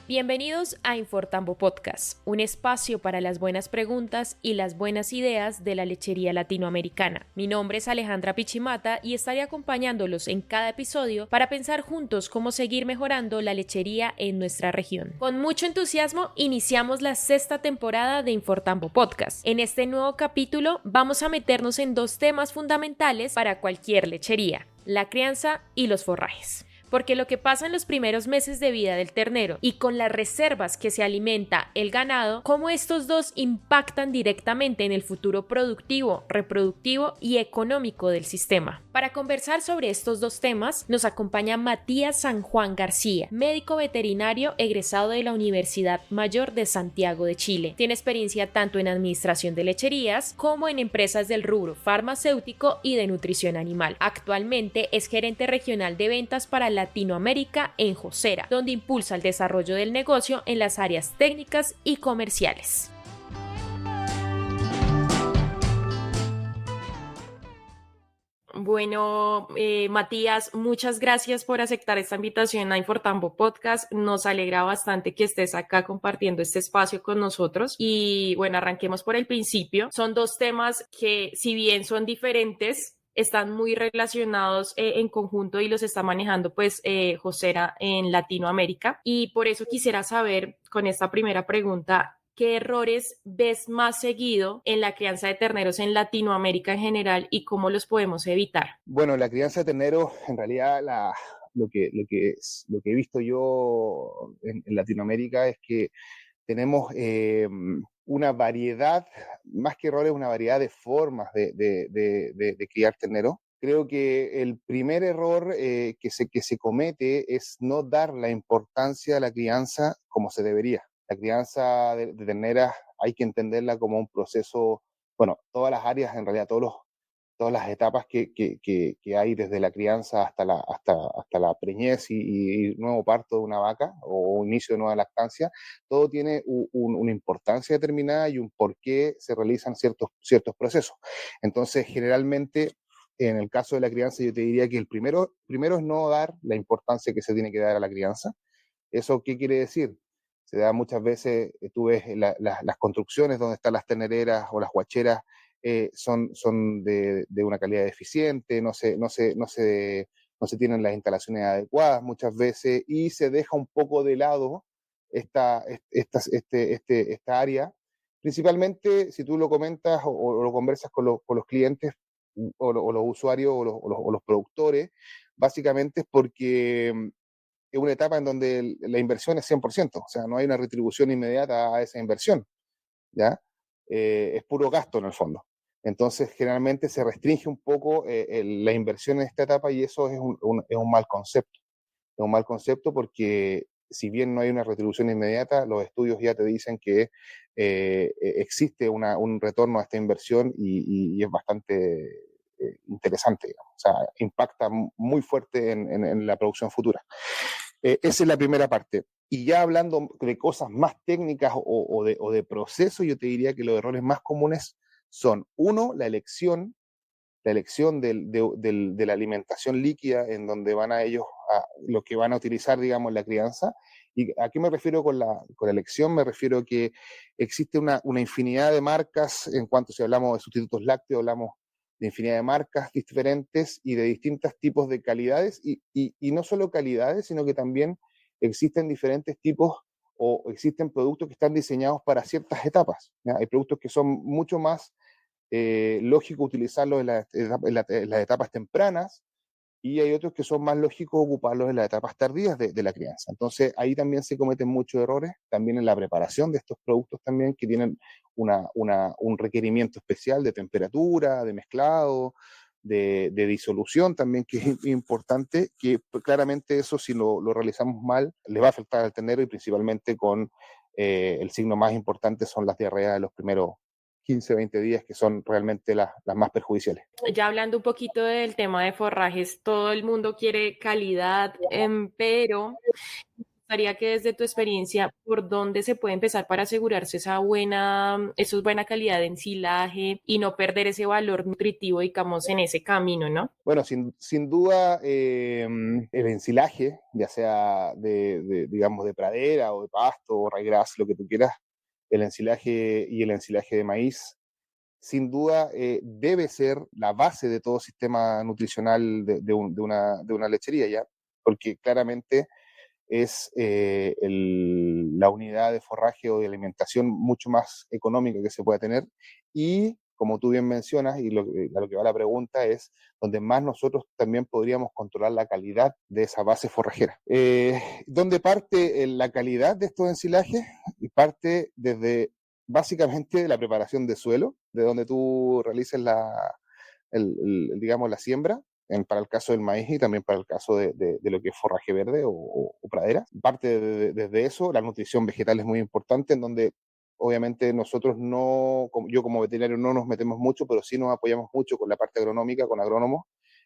Bienvenidos a Infortambo Podcast, un espacio para las buenas preguntas y las buenas ideas de la lechería latinoamericana. Mi nombre es Alejandra Pichimata y estaré acompañándolos en cada episodio para pensar juntos cómo seguir mejorando la lechería en nuestra región. Con mucho entusiasmo iniciamos la 6ª temporada de Infortambo Podcast. En este nuevo capítulo vamos a meternos en dos temas fundamentales para cualquier lechería: la crianza y los forrajes. Porque lo que pasa en los primeros meses de vida del ternero y con las reservas que se alimenta el ganado, cómo estos dos impactan directamente en el futuro productivo, reproductivo y económico del sistema. Para conversar sobre estos dos temas, nos acompaña Matías San Juan García, médico veterinario egresado de la Universidad Mayor de Santiago de Chile. Tiene experiencia tanto en administración de lecherías como en empresas del rubro farmacéutico y de nutrición animal. Actualmente es gerente regional de ventas para Latinoamérica en Josera, donde impulsa el desarrollo del negocio en las áreas técnicas y comerciales. Bueno, Matías, muchas gracias por aceptar esta invitación a Infortambo Podcast. Nos alegra bastante que estés acá compartiendo este espacio con nosotros. Y bueno, arranquemos por el principio. Son dos temas que, si bien son diferentes, están muy relacionados en conjunto y los está manejando Josera en Latinoamérica. Y por eso quisiera saber, con esta primera pregunta, ¿qué errores ves más seguido en la crianza de terneros en Latinoamérica en general y cómo los podemos evitar? Bueno, la crianza de terneros, en realidad, lo que he visto yo en Latinoamérica es que tenemos una variedad, más que errores, una variedad de formas de criar terneros. Creo que el primer error que se comete es no dar la importancia a la crianza como se debería. La crianza de terneras hay que entenderla como un proceso, bueno, todas las áreas, en realidad todas las etapas que hay desde la crianza hasta la preñez y nuevo parto de una vaca o inicio de nueva lactancia, todo tiene una importancia determinada y un por qué se realizan ciertos procesos. Entonces, generalmente, en el caso de la crianza, yo te diría que el primero es no dar la importancia que se tiene que dar a la crianza. ¿Eso qué quiere decir? Se da muchas veces, tú ves las construcciones donde están las ternereras o las guacheras, son de una calidad deficiente, no se tienen las instalaciones adecuadas muchas veces y se deja un poco de lado esta área. Principalmente si tú lo comentas o lo conversas con los clientes o los usuarios o los productores, básicamente es porque es una etapa en donde la inversión es 100%, o sea, no hay una retribución inmediata a esa inversión, ¿ya? Es puro gasto en el fondo. Entonces, generalmente se restringe un poco la inversión en esta etapa y eso es un mal concepto. Es un mal concepto porque si bien no hay una retribución inmediata, los estudios ya te dicen que existe un retorno a esta inversión y es bastante interesante, digamos. O sea, impacta muy fuerte en la producción futura. Esa es la primera parte. Y ya hablando de cosas más técnicas o de proceso, yo te diría que los errores más comunes son, uno, la elección de la alimentación líquida en donde van a ellos, lo que van a utilizar, digamos, la crianza. ¿Y a qué me refiero con la elección? Me refiero a que existe una infinidad de marcas, en cuanto si hablamos de sustitutos lácteos, hablamos de infinidad de marcas diferentes y de distintos tipos de calidades, y no solo calidades, sino que también existen diferentes tipos o existen productos que están diseñados para ciertas etapas, ¿ya? Hay productos que son mucho más lógico utilizarlos en las etapas tempranas y hay otros que son más lógicos ocuparlos en las etapas tardías de la crianza. Entonces ahí también se cometen muchos errores, también en la preparación de estos productos también que tienen un requerimiento especial de temperatura, de mezclado, de disolución también, que es importante, que claramente eso si lo realizamos mal le va a afectar al ternero y principalmente con el signo más importante son las diarreas de los primeros 15, 20 días, que son realmente las más perjudiciales. Ya hablando un poquito del tema de forrajes, todo el mundo quiere calidad, pero gustaría que desde tu experiencia, ¿por dónde se puede empezar para asegurarse esa buena calidad de ensilaje y no perder ese valor nutritivo, digamos, en ese camino, ¿no? Bueno, sin duda, el ensilaje, ya sea digamos, de pradera o de pasto o ryegrass, lo que tú quieras, el ensilaje y el ensilaje de maíz, sin duda debe ser la base de todo sistema nutricional de una lechería, ¿ya? Porque claramente es la unidad de forraje o de alimentación mucho más económica que se pueda tener y, como tú bien mencionas, y a lo que va la pregunta es donde más nosotros también podríamos controlar la calidad de esa base forrajera. ¿Dónde parte la calidad de estos ensilajes? Y parte desde básicamente la preparación de suelo, de donde tú realices digamos, la siembra, para el caso del maíz y también para el caso de lo que es forraje verde o pradera. Parte desde eso, la nutrición vegetal es muy importante, en donde obviamente nosotros no, yo como veterinario no nos metemos mucho, pero sí nos apoyamos mucho con la parte agronómica, con agrónomos,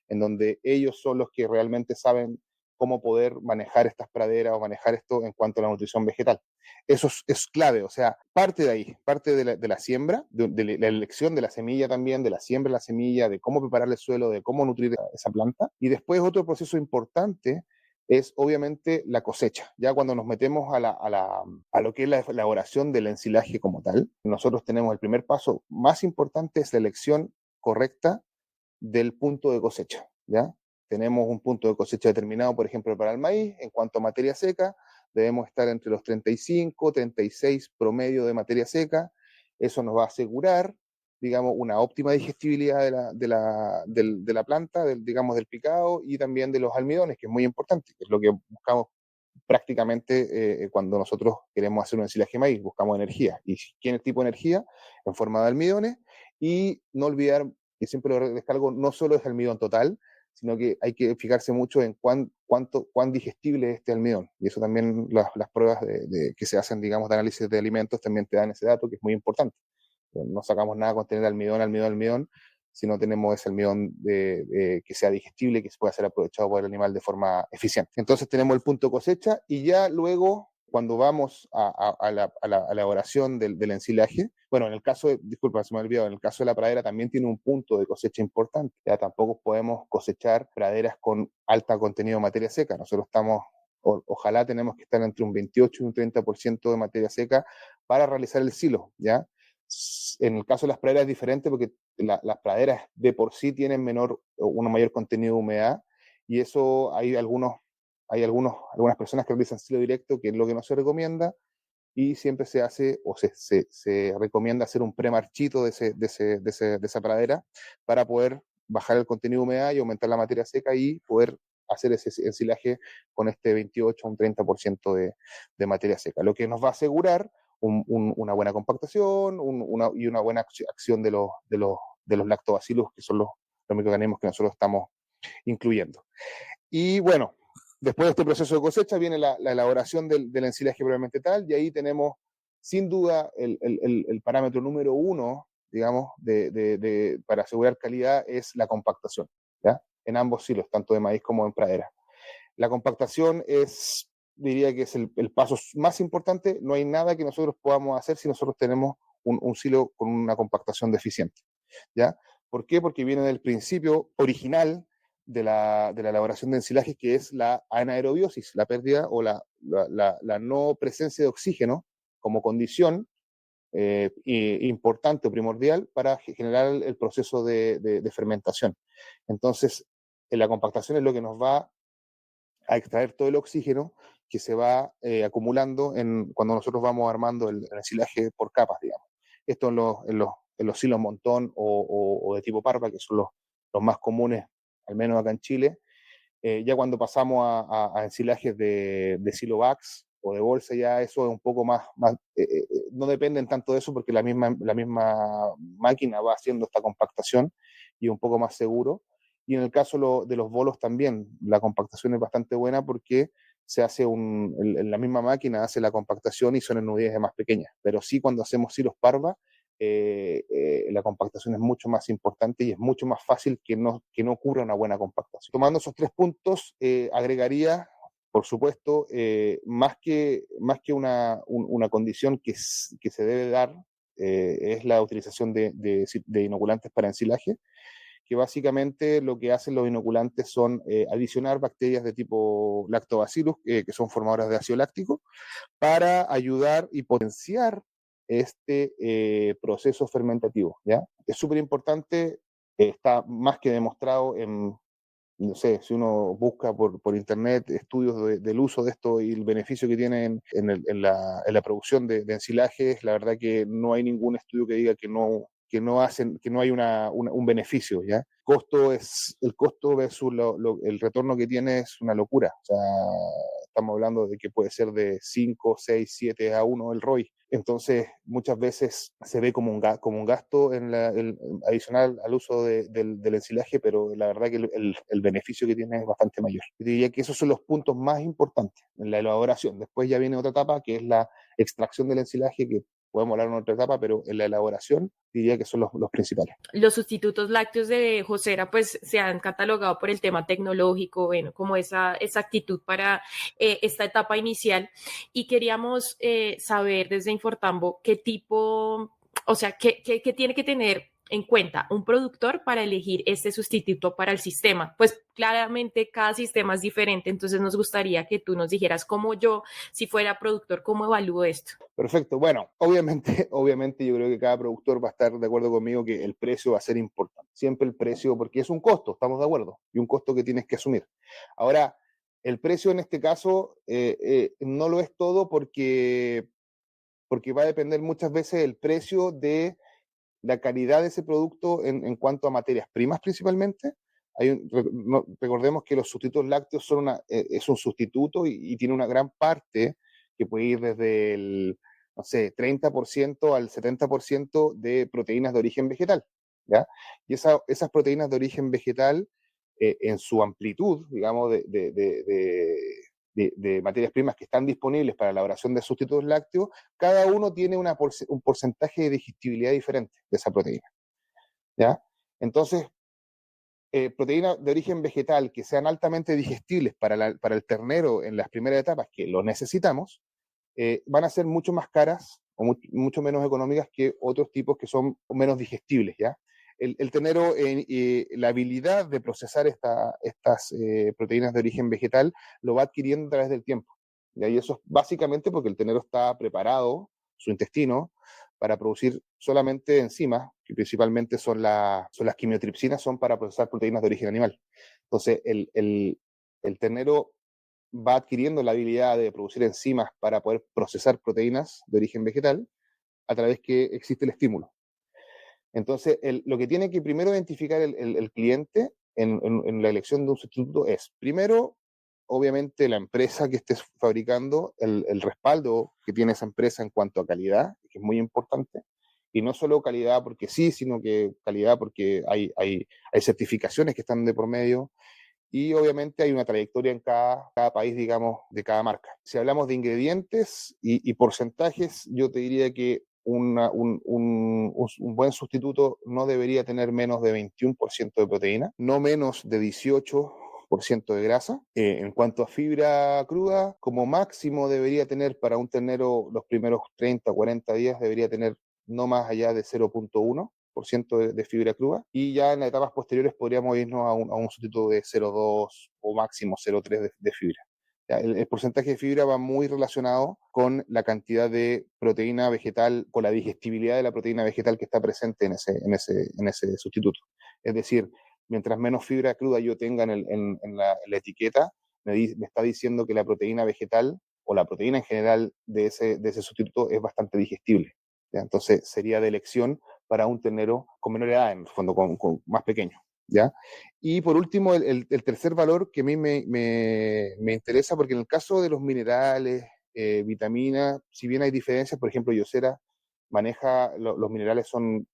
en donde ellos son los que realmente saben cómo poder manejar estas praderas o manejar esto en cuanto a la nutrición vegetal. Eso es clave, o sea, parte de ahí, parte de la siembra, de la elección de la semilla también, de la siembra de la semilla, de cómo preparar el suelo, de cómo nutrir esa planta. Y después otro proceso importante es obviamente la cosecha. Ya cuando nos metemos a lo que es la elaboración del ensilaje como tal, nosotros tenemos el primer paso más importante, es la elección correcta del punto de cosecha, ¿ya? Tenemos un punto de cosecha determinado, por ejemplo, para el maíz. En cuanto a materia seca, debemos estar entre los 35, 36 promedio de materia seca. Eso nos va a asegurar, digamos, una óptima digestibilidad de la planta, digamos, del picado y también de los almidones, que es muy importante, que es lo que buscamos prácticamente cuando nosotros queremos hacer un ensilaje de maíz, buscamos energía. ¿Y quién es el tipo de energía? En forma de almidones. Y no olvidar, que siempre lo descargo, no solo es almidón total, sino que hay que fijarse mucho en cuán digestible es este almidón. Y eso también las pruebas que se hacen, digamos, de análisis de alimentos también te dan ese dato, que es muy importante. No sacamos nada con tener almidón, si no tenemos ese almidón que sea digestible y que se pueda ser aprovechado por el animal de forma eficiente. Entonces tenemos el punto cosecha y ya luego, cuando vamos a la elaboración del ensilaje, bueno, en el caso disculpa, se me ha olvidado, en el caso de la pradera también tiene un punto de cosecha importante. Ya tampoco podemos cosechar praderas con alta contenido de materia seca. Nosotros ojalá tenemos que estar entre un 28 y un 30% de materia seca para realizar el silo, ¿ya? En el caso de las praderas es diferente porque las praderas de por sí tienen un mayor contenido de humedad y eso algunas personas que realizan silo directo, que es lo que no se recomienda, y siempre se hace o se recomienda hacer un premarchito de esa pradera para poder bajar el contenido de humedad y aumentar la materia seca y poder hacer ese ensilaje con este 28 a un 30% de materia seca, lo que nos va a asegurar una buena compactación y una buena acción de los lactobacilos, que son los microorganismos que nosotros estamos incluyendo. Y bueno, después de este proceso de cosecha viene la elaboración del ensilaje propiamente tal, y ahí tenemos sin duda el parámetro número uno, digamos, para asegurar calidad es la compactación, ¿ya? En ambos silos, tanto de maíz como en pradera. La compactación diría que es el paso más importante. No hay nada que nosotros podamos hacer si nosotros tenemos un silo con una compactación deficiente, ¿ya? ¿Por qué? Porque viene del principio original de la elaboración de ensilajes, que es la anaerobiosis, la pérdida o la no presencia de oxígeno como condición importante o primordial para generar el proceso de fermentación. Entonces, la compactación es lo que nos va a extraer todo el oxígeno que se va acumulando cuando nosotros vamos armando el ensilaje por capas, digamos. Esto en los silos montón o de tipo parva, que son los más comunes, al menos acá en Chile. Ya cuando pasamos a ensilajes de silo Vax o de bolsa, ya eso es un poco más no dependen tanto de eso porque la misma máquina va haciendo esta compactación y un poco más seguro. Y en el caso de los bolos también, la compactación es bastante buena porque se hace en la misma máquina hace la compactación y son en unidades más pequeñas. Pero sí, cuando hacemos silos parva, la compactación es mucho más importante y es mucho más fácil que no ocurra una buena compactación. Tomando esos tres puntos, agregaría, por supuesto, más que una condición que se debe dar, es la utilización de inoculantes para ensilaje, que básicamente lo que hacen los inoculantes son adicionar bacterias de tipo lactobacillus, que son formadoras de ácido láctico, para ayudar y potenciar este proceso fermentativo, ¿ya? Es súper importante, está más que demostrado en, no sé, si uno busca por internet estudios del uso de esto y el beneficio que tiene en la producción de ensilajes, la verdad que no hay ningún estudio que diga que no hay un beneficio, ¿ya? El costo versus el retorno que tiene es una locura. O sea, estamos hablando de que puede ser de 5, 6, 7 a 1 el ROI. Entonces, muchas veces se ve como un gasto adicional al uso del ensilaje, pero la verdad que el beneficio que tiene es bastante mayor. Yo diría que esos son los puntos más importantes en la elaboración. Después ya viene otra etapa, que es la extracción del ensilaje, que podemos hablar en otra etapa, pero en la elaboración diría que son los principales. Los sustitutos lácteos de Josera pues se han catalogado por el tema tecnológico, bueno, como esa actitud para esta etapa inicial. Y queríamos saber desde Infortambo qué tipo, o sea, qué tiene que tener en cuenta un productor para elegir este sustituto para el sistema. Pues claramente cada sistema es diferente, entonces nos gustaría que tú nos dijeras cómo yo, si fuera productor, cómo evalúo esto. Perfecto. Bueno, obviamente yo creo que cada productor va a estar de acuerdo conmigo que el precio va a ser importante. Siempre el precio, porque es un costo, estamos de acuerdo, y un costo que tienes que asumir. Ahora, el precio en este caso no lo es todo porque va a depender muchas veces el precio de la calidad de ese producto en cuanto a materias primas principalmente. Recordemos que los sustitutos lácteos es un sustituto y tiene una gran parte que puede ir desde el, no sé, 30% al 70% de proteínas de origen vegetal, ¿ya? Y esas proteínas de origen vegetal, en su amplitud, digamos, de materias primas que están disponibles para la elaboración de sustitutos lácteos, cada uno tiene un porcentaje de digestibilidad diferente de esa proteína, ¿ya? Entonces, proteínas de origen vegetal que sean altamente digestibles para el ternero en las primeras etapas, que lo necesitamos, van a ser mucho más caras o mucho menos económicas que otros tipos que son menos digestibles, ¿ya? El ternero, la habilidad de procesar estas proteínas de origen vegetal lo va adquiriendo a través del tiempo, ¿ya? Y eso es básicamente porque el ternero está preparado, su intestino, para producir solamente enzimas, que principalmente son las quimiotripsinas, son para procesar proteínas de origen animal. Entonces, el ternero va adquiriendo la habilidad de producir enzimas para poder procesar proteínas de origen vegetal a través que existe el estímulo. Entonces, lo que tiene que primero identificar el cliente en la elección de un sustituto es, primero, obviamente, la empresa que estés fabricando, el respaldo que tiene esa empresa en cuanto a calidad, que es muy importante, y no solo calidad porque sí, sino que calidad porque hay certificaciones que están de por medio, y obviamente hay una trayectoria en cada país, digamos, de cada marca. Si hablamos de ingredientes y porcentajes, yo te diría que un buen sustituto no debería tener menos de 21% de proteína, no menos de 18% de grasa. En cuanto a fibra cruda, como máximo debería tener para un ternero los primeros 30 o 40 días, debería tener no más allá de 0,1% de fibra cruda, y ya en las etapas posteriores podríamos irnos a un sustituto de 0,2 o máximo 0,3 de fibra. Ya, el porcentaje de fibra va muy relacionado con la cantidad de proteína vegetal, con la digestibilidad de la proteína vegetal que está presente en ese sustituto. Es decir, mientras menos fibra cruda yo tenga en la etiqueta, me está diciendo que la proteína vegetal o la proteína en general de ese sustituto es bastante digestible. ¿Ya? Entonces sería de elección para un ternero con menor edad, en el fondo, con más pequeño, ¿ya? Y por último, el tercer valor que a mí me interesa, porque en el caso de los minerales, vitaminas, si bien hay diferencias, por ejemplo, Yosera maneja, los minerales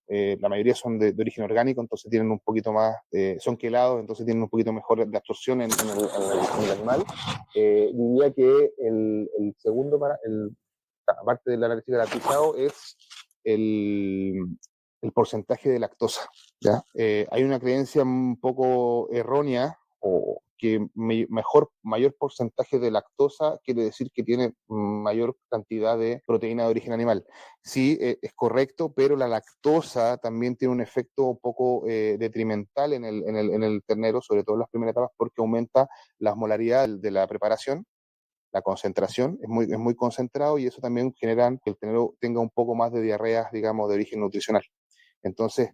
la mayoría son de origen orgánico, entonces tienen un poquito más, son quelados, entonces tienen un poquito mejor de absorción en el animal. Diría que el segundo, aparte del análisis garantizado, es el porcentaje de lactosa, ¿ya? Hay una creencia un poco errónea, o porque mayor porcentaje de lactosa quiere decir que tiene mayor cantidad de proteína de origen animal. Sí, es correcto, pero la lactosa también tiene un efecto un poco detrimental en el ternero, sobre todo en las primeras etapas, porque aumenta la osmolaridad de la preparación, la concentración, es muy concentrado y eso también genera que el ternero tenga un poco más de diarreas, digamos, de origen nutricional. Entonces,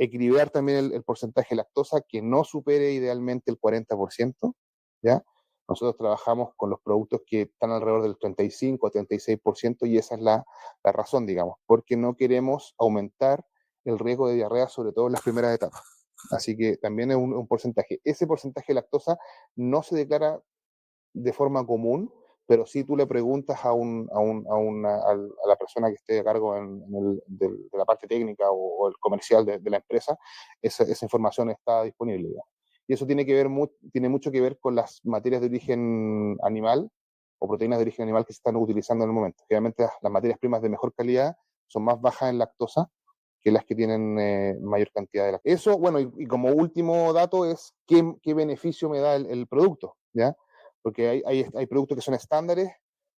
equilibrar también el porcentaje de lactosa que no supere idealmente el 40%, ¿ya? Nosotros trabajamos con los productos que están alrededor del 35 o 36% y esa es la razón, digamos, porque no queremos aumentar el riesgo de diarrea, sobre todo en las primeras etapas. Así que también es un porcentaje. Ese porcentaje de lactosa no se declara de forma común, pero si tú le preguntas a la persona que esté a cargo de la parte técnica o el comercial de la empresa, esa información está disponible, digamos. Y eso tiene mucho que ver con las materias de origen animal o proteínas de origen animal que se están utilizando en el momento. Generalmente las materias primas de mejor calidad son más bajas en lactosa que las que tienen mayor cantidad de lactosa. Eso, bueno, y como último dato es qué beneficio me da el producto, ¿ya? Porque hay productos que son estándares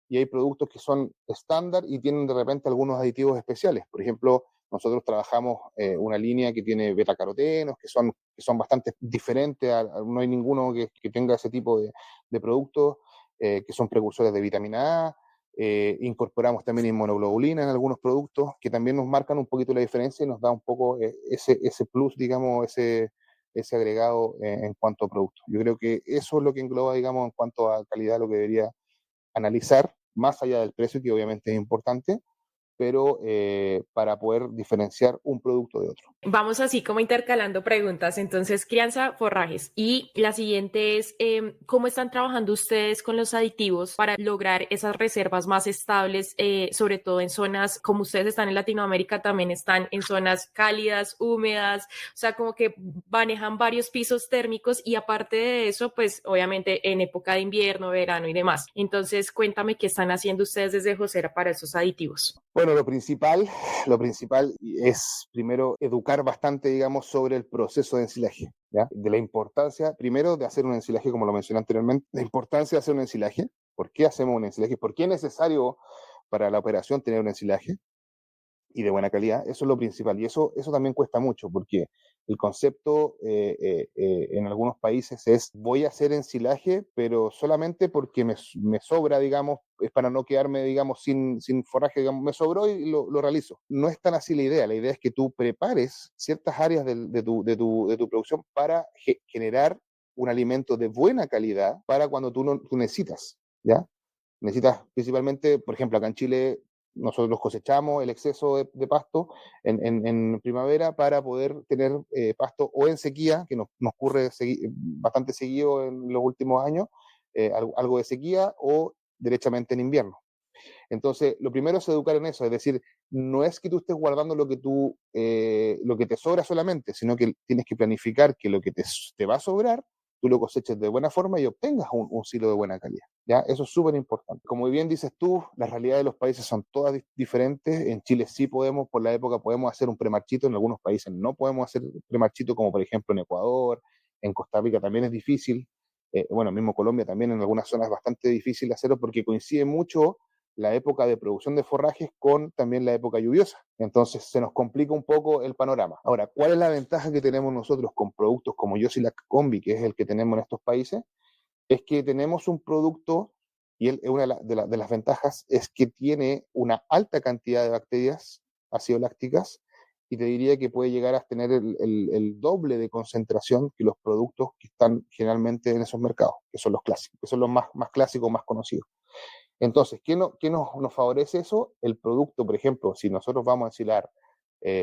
y hay productos que son estándar y tienen de repente algunos aditivos especiales. Por ejemplo, nosotros trabajamos una línea que tiene betacarotenos, que son bastante diferentes, no hay ninguno que tenga ese tipo de productos, que son precursores de vitamina A. Incorporamos también inmunoglobulina en algunos productos que también nos marcan un poquito la diferencia y nos da un poco ese plus, digamos, ese agregado en cuanto a productos. Yo creo que eso es lo que engloba, digamos, en cuanto a calidad, lo que debería analizar, más allá del precio, que obviamente es importante, pero para poder diferenciar un producto de otro. Vamos así como intercalando preguntas. Entonces, crianza, forrajes. Y la siguiente es, ¿cómo están trabajando ustedes con los aditivos para lograr esas reservas más estables, sobre todo en zonas, como ustedes están en Latinoamérica, también están en zonas cálidas, húmedas, o sea, como que manejan varios pisos térmicos y aparte de eso, pues obviamente en época de invierno, verano y demás. Entonces, cuéntame qué están haciendo ustedes desde Josera para esos aditivos. Bueno, lo principal es primero educar bastante, digamos, sobre el proceso de ensilaje, ¿ya? De la importancia, primero, de hacer un ensilaje, como lo mencioné anteriormente, la importancia de hacer un ensilaje, por qué hacemos un ensilaje, por qué es necesario para la operación tener un ensilaje y de buena calidad, eso es lo principal. Y eso también cuesta mucho, porque el concepto en algunos países es voy a hacer ensilaje, pero solamente porque me sobra, digamos, es para no quedarme, digamos, sin forraje, digamos, me sobró y lo realizo. No es tan así la idea es que tú prepares ciertas áreas de tu producción para generar un alimento de buena calidad para cuando tú necesitas, ¿ya? Necesitas principalmente, por ejemplo, acá en Chile nosotros cosechamos el exceso de pasto en primavera para poder tener pasto o en sequía, que nos ocurre bastante seguido en los últimos años, algo de sequía o derechamente en invierno. Entonces, lo primero es educar en eso, es decir, no es que tú estés guardando lo que te sobra solamente, sino que tienes que planificar que lo que te va a sobrar, tú lo coseches de buena forma y obtengas un silo de buena calidad. ¿Ya? Eso es súper importante. Como bien dices tú, las realidades de los países son todas diferentes. En Chile sí podemos, por la época, podemos hacer un premarchito, en algunos países no podemos hacer premarchito, como por ejemplo en Ecuador, en Costa Rica también es difícil. Bueno, mismo Colombia también en algunas zonas es bastante difícil hacerlo porque coincide mucho la época de producción de forrajes con también la época lluviosa. Entonces se nos complica un poco el panorama. Ahora, ¿cuál es la ventaja que tenemos nosotros con productos como Yosilac Combi, que es el que tenemos en estos países? Es que tenemos un producto, y una de las ventajas es que tiene una alta cantidad de bacterias ácido lácticas, y te diría que puede llegar a tener el doble de concentración que los productos que están generalmente en esos mercados, que son los clásicos, que son los más clásicos, más conocidos. Entonces, ¿qué nos favorece eso? El producto, por ejemplo, si nosotros vamos a ensilar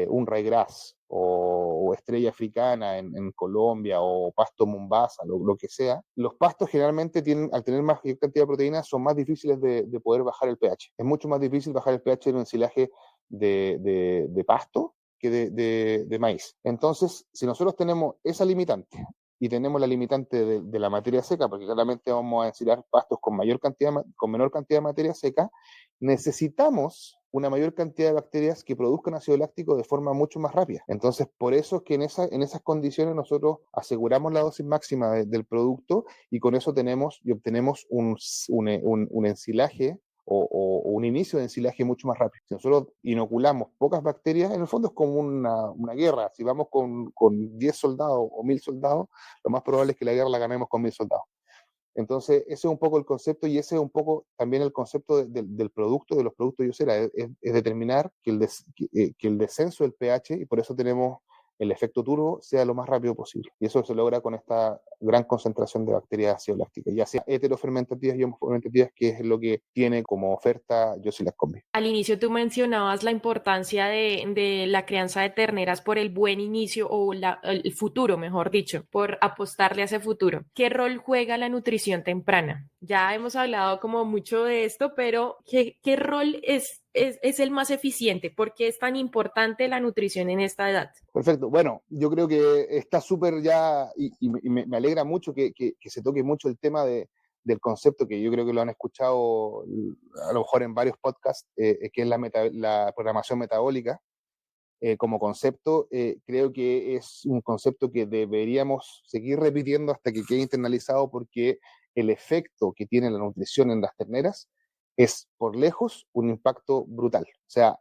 un ryegrass o estrella africana en Colombia o pasto Mombasa, lo que sea, los pastos generalmente al tener más cantidad de proteínas, son más difíciles de poder bajar el pH. Es mucho más difícil bajar el pH en un ensilaje de pasto que de maíz. Entonces, si nosotros tenemos esa limitante y tenemos la limitante de la materia seca, porque claramente vamos a ensilar pastos con menor cantidad de materia seca, necesitamos una mayor cantidad de bacterias que produzcan ácido láctico de forma mucho más rápida. Entonces, por eso es que en esas condiciones nosotros aseguramos la dosis máxima del producto y con eso obtenemos un ensilaje o un inicio de ensilaje mucho más rápido. Si nosotros inoculamos pocas bacterias, en el fondo es como una guerra. Si vamos con 10 soldados o 1000 soldados, lo más probable es que la guerra la ganemos con 1000 soldados. Entonces, ese es un poco el concepto y ese es un poco también el concepto del producto, de los productos Yosera, es determinar que el descenso del pH, y por eso tenemos el efecto turbo, sea lo más rápido posible. Y eso se logra con esta gran concentración de bacterias ácido lácticas, ya sea heterofermentativas y homofermentativas, que es lo que tiene como oferta Yosilas Combi. Al inicio tú mencionabas la importancia de la crianza de terneras por el buen inicio o el futuro, mejor dicho, por apostarle a ese futuro. ¿Qué rol juega la nutrición temprana? Ya hemos hablado como mucho de esto, pero ¿qué rol es el más eficiente? ¿Por qué es tan importante la nutrición en esta edad? Perfecto. Bueno, yo creo que está súper ya, y me alegra mucho que se toque mucho el tema del concepto, que yo creo que lo han escuchado a lo mejor en varios podcasts, que es la programación metabólica. Como concepto, creo que es un concepto que deberíamos seguir repitiendo hasta que quede internalizado, porque el efecto que tiene la nutrición en las terneras es, por lejos, un impacto brutal. O sea,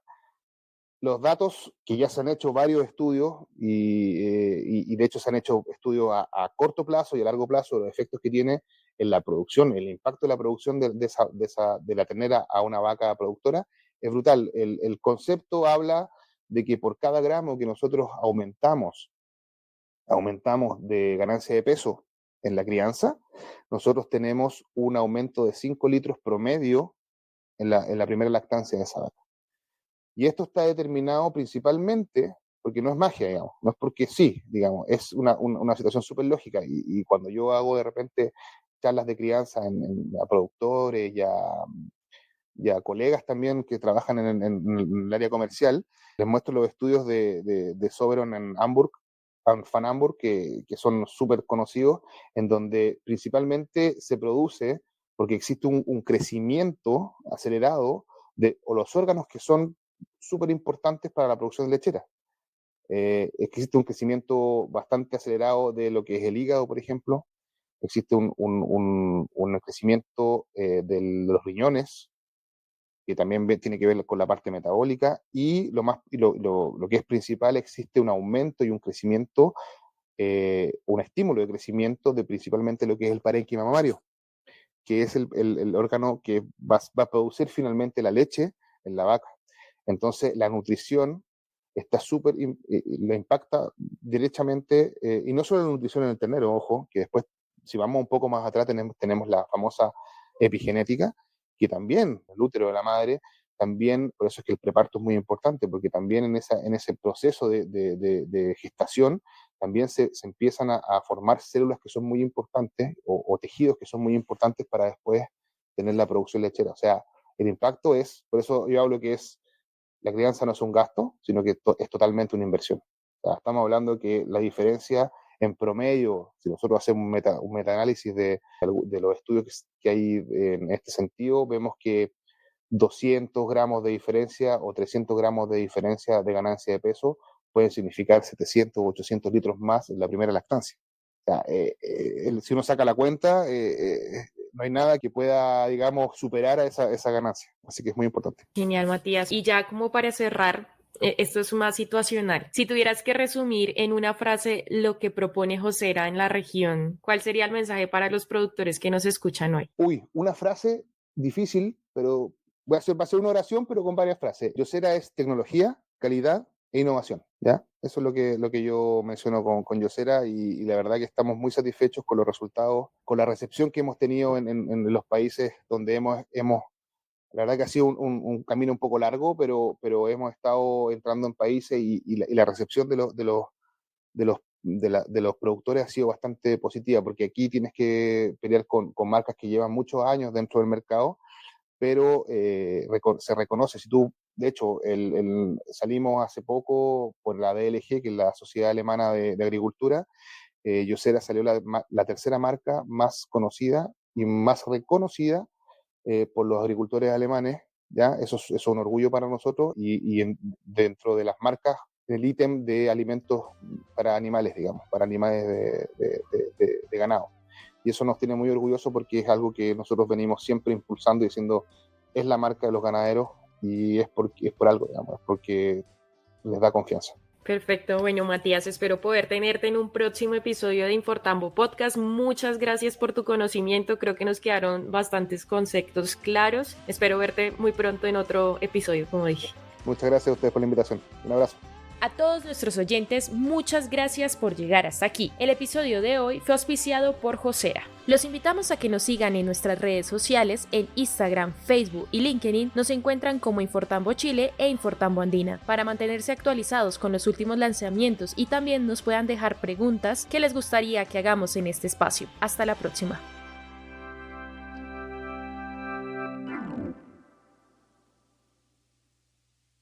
los datos que ya se han hecho varios estudios y de hecho se han hecho estudios a corto plazo y a largo plazo, los efectos que tiene en la producción, el impacto de la producción de la ternera a una vaca productora es brutal. El concepto habla de que por cada gramo que nosotros aumentamos de ganancia de peso en la crianza, nosotros tenemos un aumento de 5 litros promedio en la primera lactancia de esa vaca. Y esto está determinado principalmente porque no es magia, digamos, no es porque sí, digamos, es una situación súper lógica. Y cuando yo hago de repente charlas de crianza a productores y a colegas también que trabajan en el área comercial, les muestro los estudios de Soberon en Hamburg, Fan Hamburg, que son súper conocidos, en donde principalmente se produce porque existe un crecimiento acelerado de o los órganos que son súper importantes para la producción lechera. Existe un crecimiento bastante acelerado de lo que es el hígado, por ejemplo. Existe un crecimiento de los riñones, que también tiene que ver con la parte metabólica, y lo que es principal, existe un aumento y un crecimiento, un estímulo de crecimiento de principalmente lo que es el parénquima mamario, que es el órgano que va a producir finalmente la leche en la vaca. Entonces, la nutrición está le impacta derechamente, y no solo la nutrición en el ternero, ojo, que después, si vamos un poco más atrás, tenemos la famosa epigenética, que también, el útero de la madre, también, por eso es que el preparto es muy importante, porque también en ese proceso de gestación, también se empiezan a formar células que son muy importantes o tejidos que son muy importantes para después tener la producción lechera. O sea, el impacto por eso yo hablo que la crianza no es un gasto, sino que es totalmente una inversión. O sea, estamos hablando que la diferencia en promedio, si nosotros hacemos un metaanálisis de los estudios que hay en este sentido, vemos que 200 gramos de diferencia o 300 gramos de diferencia de ganancia de peso pueden significar 700 o 800 litros más en la primera lactancia. O sea, si uno saca la cuenta, no hay nada que pueda, digamos, superar a esa ganancia. Así que es muy importante. Genial, Matías. Y ya como para cerrar, esto es más situacional. Si tuvieras que resumir en una frase lo que propone Josera en la región, ¿cuál sería el mensaje para los productores que nos escuchan hoy? Uy, una frase difícil, pero va a ser una oración, pero con varias frases. Yosera es tecnología, calidad e innovación, ¿ya? Eso es lo que yo menciono con Yosera, y la verdad que estamos muy satisfechos con los resultados, con la recepción que hemos tenido en los países donde la verdad que ha sido un camino un poco largo, pero hemos estado entrando en países y la recepción de los productores ha sido bastante positiva, porque aquí tienes que pelear con marcas que llevan muchos años dentro del mercado, pero se reconoce. Si tú, de hecho, salimos hace poco por la DLG, que es la Sociedad Alemana de Agricultura. Yosera salió la tercera marca más conocida y más reconocida por los agricultores alemanes ¿ya? Eso es un orgullo para nosotros dentro de las marcas, el ítem de alimentos para animales, digamos, para animales de ganado. Y eso nos tiene muy orgullosos porque es algo que nosotros venimos siempre impulsando y diciendo, es la marca de los ganaderos y es por algo, digamos, porque les da confianza. Perfecto, bueno Matías, espero poder tenerte en un próximo episodio de Infortambo Podcast. Muchas gracias por tu conocimiento, creo que nos quedaron bastantes conceptos claros. Espero verte muy pronto en otro episodio, como dije. Muchas gracias a ustedes por la invitación. Un abrazo. A todos nuestros oyentes, muchas gracias por llegar hasta aquí. El episodio de hoy fue auspiciado por Josera. Los invitamos a que nos sigan en nuestras redes sociales, en Instagram, Facebook y LinkedIn. Nos encuentran como Infortambo Chile e Infortambo Andina, para mantenerse actualizados con los últimos lanzamientos y también nos puedan dejar preguntas que les gustaría que hagamos en este espacio. Hasta la próxima.